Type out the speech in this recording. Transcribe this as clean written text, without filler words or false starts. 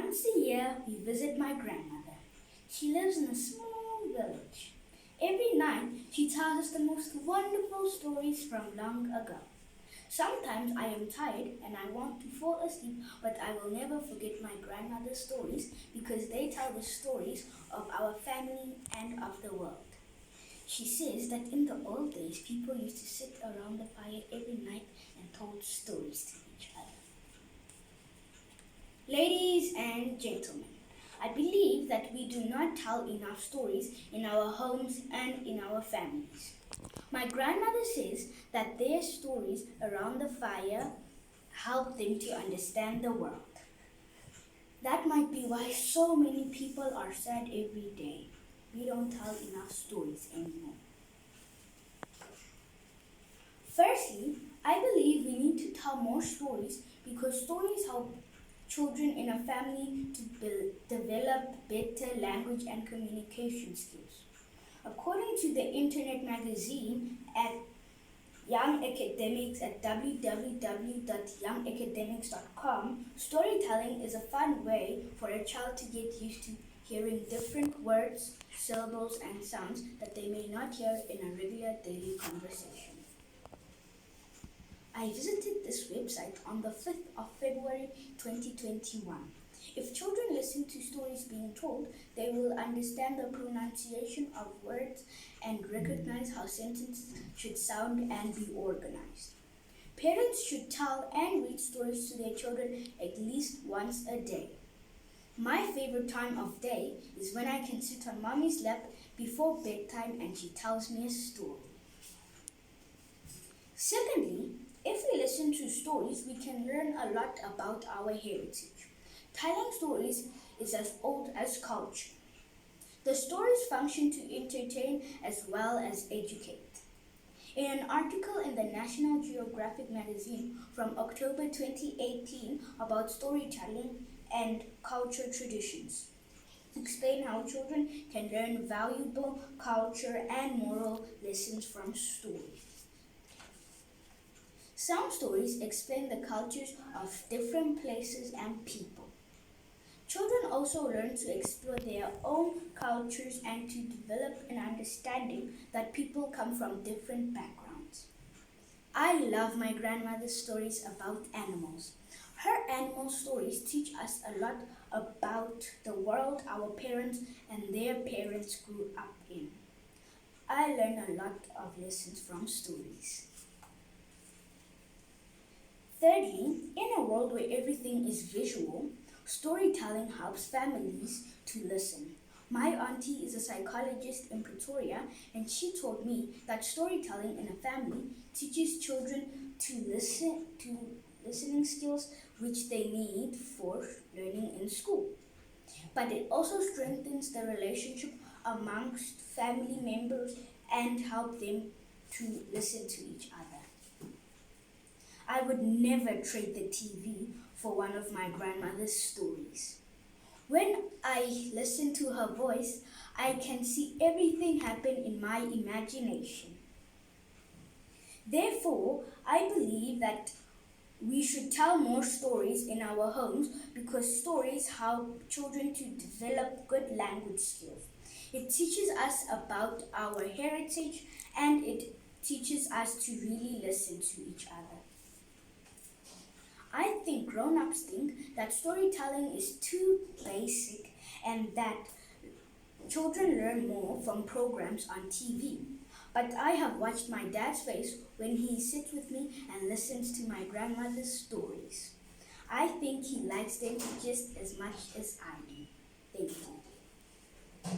Once a year, we visit my grandmother. She lives in a small village. Every night, she tells us the most wonderful stories from long ago. Sometimes I am tired and I want to fall asleep, but I will never forget my grandmother's stories because they tell the stories of our family and of the world. She says that in the old days, people used to sit around the fire every night and told stories to each other. Ladies and gentlemen, I believe that we do not tell enough stories in our homes and in our families. My grandmother says that their stories around the fire help them to understand the world. That might be why so many people are sad every day. We don't tell enough stories anymore. Firstly, I believe we need to tell more stories because stories help children in a family to develop better language and communication skills. According to the internet magazine at Young Academics at www.youngacademics.com, storytelling is a fun way for a child to get used to hearing different words, syllables, and sounds that they may not hear in a regular daily conversation. I visited this website on the 5th of February 2021. If children listen to stories being told, they will understand the pronunciation of words and recognize how sentences should sound and be organized. Parents should tell and read stories to their children at least once a day. My favorite time of day is when I can sit on mommy's lap before bedtime and she tells me a story. Secondly, if we listen to stories, we can learn a lot about our heritage. Telling stories is as old as culture. The stories function to entertain as well as educate. In an article in the National Geographic magazine from October 2018 about storytelling and culture traditions, explain how children can learn valuable culture and moral lessons from stories. Some stories explain the cultures of different places and people. Children also learn to explore their own cultures and to develop an understanding that people come from different backgrounds. I love my grandmother's stories about animals. Her animal stories teach us a lot about the world our parents and their parents grew up in. I learn a lot of lessons from stories. Thirdly, in a world where everything is visual, storytelling helps families to listen. My auntie is a psychologist in Pretoria, and she told me that storytelling in a family teaches children listening skills which they need for learning in school. But it also strengthens the relationship amongst family members and help them to listen to each other. I would never trade the TV for one of my grandmother's stories. When I listen to her voice, I can see everything happen in my imagination. Therefore, I believe that we should tell more stories in our homes because stories help children to develop good language skills. It teaches us about our heritage and it teaches us to really listen to each other. I think grown-ups think that storytelling is too basic and that children learn more from programs on TV. But I have watched my dad's face when he sits with me and listens to my grandmother's stories. I think he likes them just as much as I do. Thank you.